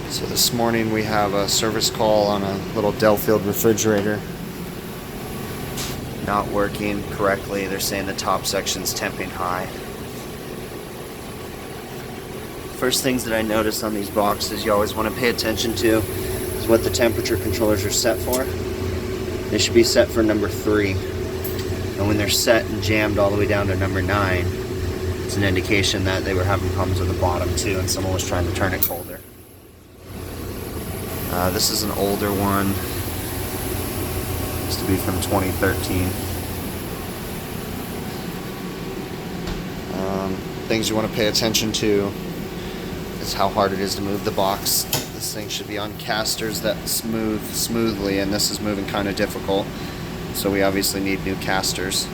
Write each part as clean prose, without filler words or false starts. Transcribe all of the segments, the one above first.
So this morning we have a service call on a little Delfield refrigerator. Not working correctly. They're saying the top section's temping high. First things that I notice on these boxes you always want to pay attention to is what the temperature controllers are set for. They should be set for number 3. And when they're set and jammed all the way down to number 9, it's an indication that they were having problems with the bottom too and someone was trying to turn it colder. This is an older one. Used to be from 2013. Things you want to pay attention to is how hard it is to move the box. This thing should be on casters that move smoothly, and this is moving kind of difficult. So we obviously need new casters.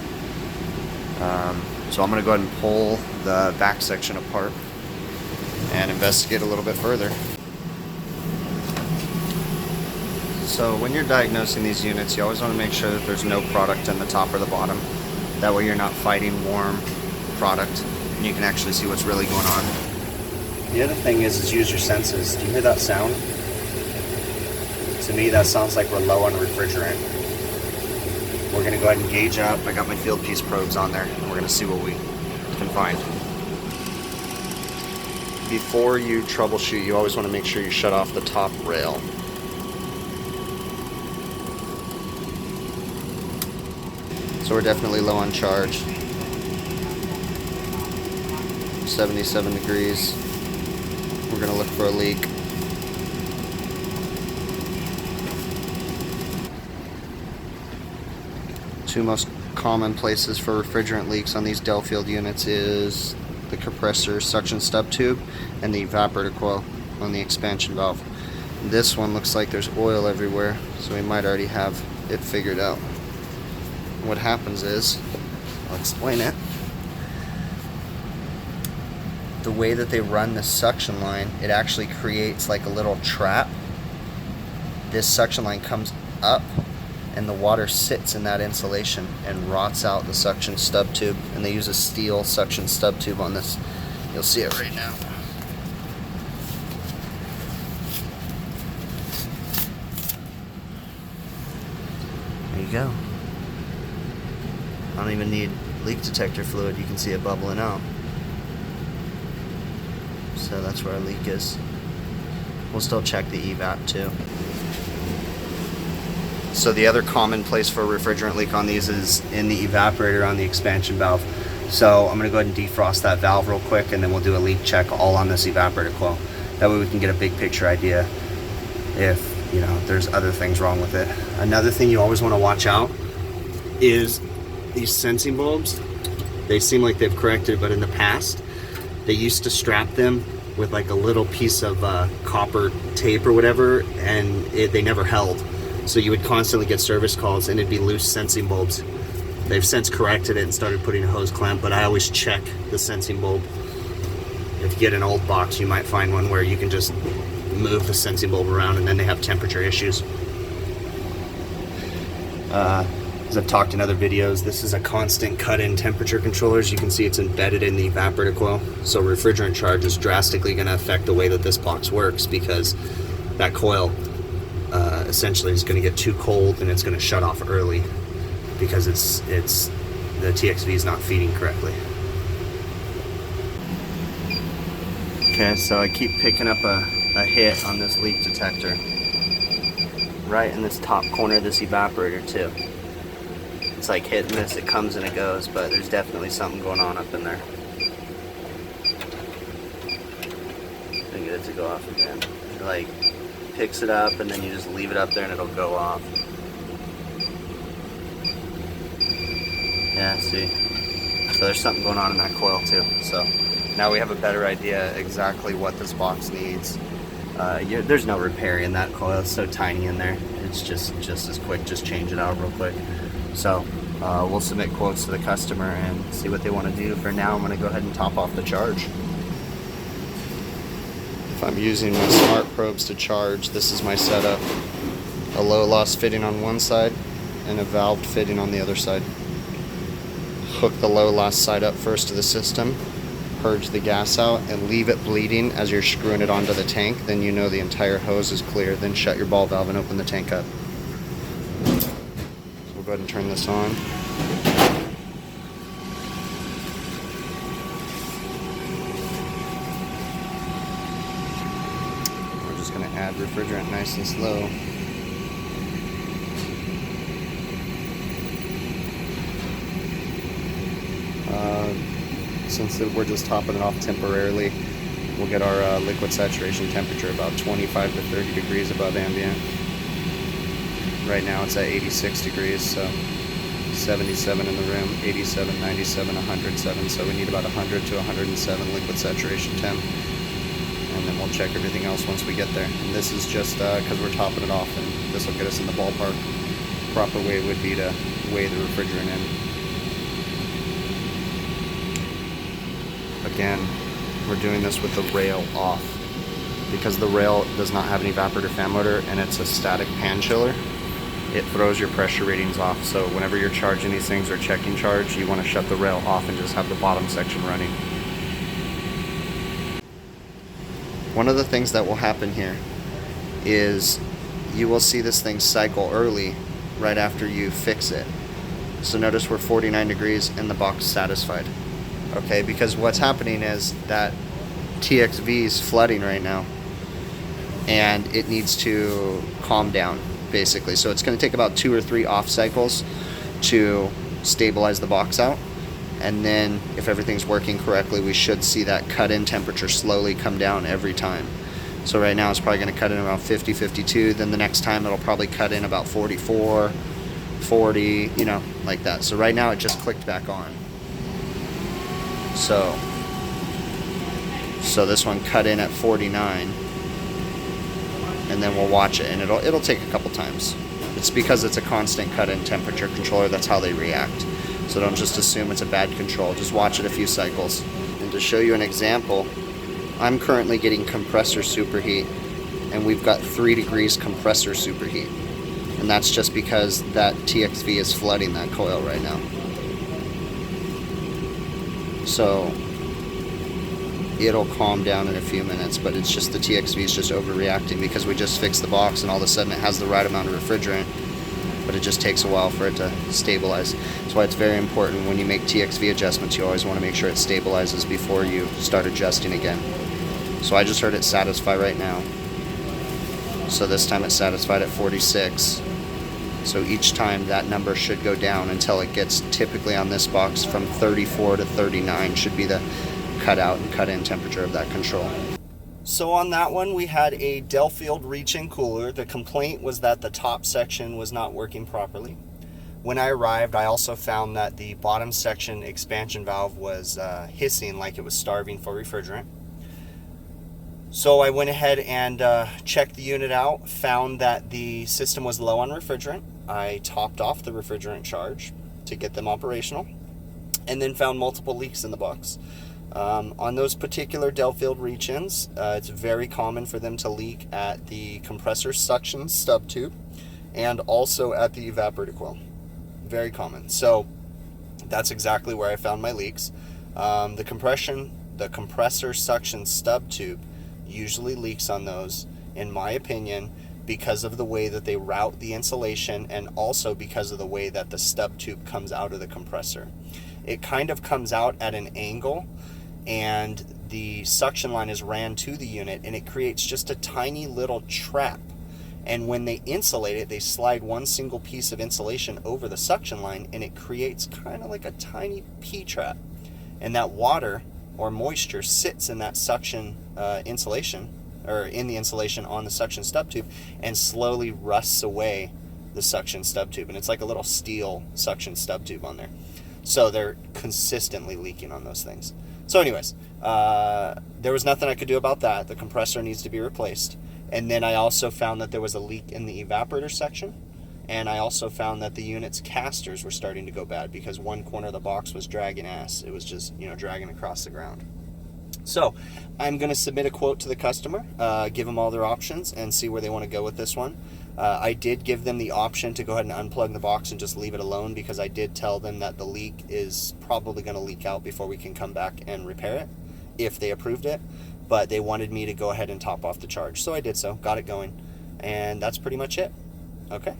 So I'm going to go ahead and pull the back section apart and investigate a little bit further. So when you're diagnosing these units, you always want to make sure that there's no product in the top or the bottom. That way you're not fighting warm product and you can actually see what's really going on. The other thing is use your senses. Do you hear that sound? To me that sounds like we're low on refrigerant. We're going to go ahead and gauge up. I got my field piece probes on there and we're going to see what we can find. Before you troubleshoot, you always want to make sure you shut off the top rail. So we're definitely low on charge. 77 degrees. We're going to look for a leak. Two most common places for refrigerant leaks on these Delfield units is the compressor suction stub tube and the evaporator coil on the expansion valve. This one looks like there's oil everywhere, so we might already have it figured out. What happens is, I'll explain it. The way that they run this suction line, it actually creates like a little trap. This suction line comes up and the water sits in that insulation and rots out the suction stub tube, and they use a steel suction stub tube on this. You'll see it right now. There you go. I don't even need leak detector fluid, you can see it bubbling out. So that's where our leak is. We'll still check the evap too. So the other common place for a refrigerant leak on these is in the evaporator on the expansion valve. So I'm going to go ahead and defrost that valve real quick and then we'll do a leak check all on this evaporator coil. That way we can get a big picture idea if, you know, there's other things wrong with it. Another thing you always want to watch out is these sensing bulbs. They seem like they've corrected, but in the past they used to strap them with like a little piece of copper tape or whatever, and they never held. So you would constantly get service calls and it'd be loose sensing bulbs. They've since corrected it and started putting a hose clamp, but I always check the sensing bulb. If you get an old box, you might find one where you can just move the sensing bulb around and then they have temperature issues. As I've talked in other videos, this is a constant cut-in temperature controller. As you can see, it's embedded in the evaporator coil. So refrigerant charge is drastically going to affect the way that this box works, because that coil essentially is going to get too cold and it's going to shut off early because the TXV is not feeding correctly. Okay, so I keep picking up a hit on this leak detector right in this top corner of this evaporator too. It's like hit and miss, it comes and it goes, but there's definitely something going on up in there. I get it to go off again. It like picks it up and then you just leave it up there and it'll go off. Yeah, see? So there's something going on in that coil too. So now we have a better idea exactly what this box needs. There's no repair in that coil, it's so tiny in there. It's just as quick, just change it out real quick. So we'll submit quotes to the customer and see what they want to do. For now, I'm going to go ahead and top off the charge. If I'm using my smart probes to charge, this is my setup. A low loss fitting on one side and a valved fitting on the other side. Hook the low loss side up first to the system, purge the gas out and leave it bleeding as you're screwing it onto the tank, then you know the entire hose is clear. Then shut your ball valve and open the tank up. So we'll go ahead and turn this on. We're just going to add refrigerant nice and slow. Since we're just topping it off temporarily, we'll get our liquid saturation temperature about 25 to 30 degrees above ambient. Right now it's at 86 degrees, so 77 in the room, 87, 97, 107, so we need about 100 to 107 liquid saturation temp. And then we'll check everything else once we get there. And this is just because we're topping it off, and this will get us in the ballpark. Proper way would be to weigh the refrigerant in. Again, we're doing this with the rail off because the rail does not have an evaporator fan motor and it's a static pan chiller. It throws your pressure readings off, so whenever you're charging these things or checking charge, you want to shut the rail off and just have the bottom section running. One of the things that will happen here is you will see this thing cycle early right after you fix it. So notice we're 49 degrees and the box is satisfied. Okay, because what's happening is that TXV is flooding right now and it needs to calm down basically. So it's going to take about 2 or 3 off cycles to stabilize the box out, and then if everything's working correctly, we should see that cut-in temperature slowly come down every time. So right now it's probably going to cut in around 50, 52, then the next time it'll probably cut in about 44, 40, you know, like that. So right now it just clicked back on. So this one cut in at 49, and then we'll watch it, and it'll take a couple times. It's because it's a constant cut-in temperature controller. That's how they react. So don't just assume it's a bad control. Just watch it a few cycles. And to show you an example, I'm currently getting compressor superheat, and we've got 3 degrees compressor superheat, and that's just because that TXV is flooding that coil right now. So it'll calm down in a few minutes, but it's just the TXV is just overreacting because we just fixed the box and all of a sudden it has the right amount of refrigerant, but it just takes a while for it to stabilize. That's why it's very important when you make TXV adjustments, you always want to make sure it stabilizes before you start adjusting again. So I just heard it satisfy right now. So this time it's satisfied at 46. So each time that number should go down until it gets, typically on this box, from 34 to 39 should be the cut out and cut in temperature of that control. So on that one we had a Delfield reach-in cooler. The complaint was that the top section was not working properly. When I arrived, I also found that the bottom section expansion valve was hissing like it was starving for refrigerant. So I went ahead and checked the unit out, found that the system was low on refrigerant. I topped off the refrigerant charge to get them operational, and then found multiple leaks in the box. On those particular Delfield reach-ins, it's very common for them to leak at the compressor suction stub tube and also at the evaporator coil. Very common. So that's exactly where I found my leaks. The compressor suction stub tube usually leaks on those, in my opinion, because of the way that they route the insulation and also because of the way that the stub tube comes out of the compressor. It kind of comes out at an angle, and the suction line is ran to the unit, and it creates just a tiny little trap. And when they insulate it, they slide one single piece of insulation over the suction line, and it creates kind of like a tiny P-trap. And that water or moisture sits in that suction insulation, or in the insulation on the suction stub tube, and slowly rusts away the suction stub tube. And it's like a little steel suction stub tube on there. So they're consistently leaking on those things. So anyways, there was nothing I could do about that. The compressor needs to be replaced. And then I also found that there was a leak in the evaporator section. And I also found that the unit's casters were starting to go bad because one corner of the box was dragging ass. It was just, dragging across the ground. So I'm going to submit a quote to the customer, give them all their options, and see where they want to go with this one. I did give them the option to go ahead and unplug the box and just leave it alone, because I did tell them that the leak is probably going to leak out before we can come back and repair it. if they approved it, but they wanted me to go ahead and top off the charge. So I did so, got it going, and that's pretty much it. Okay.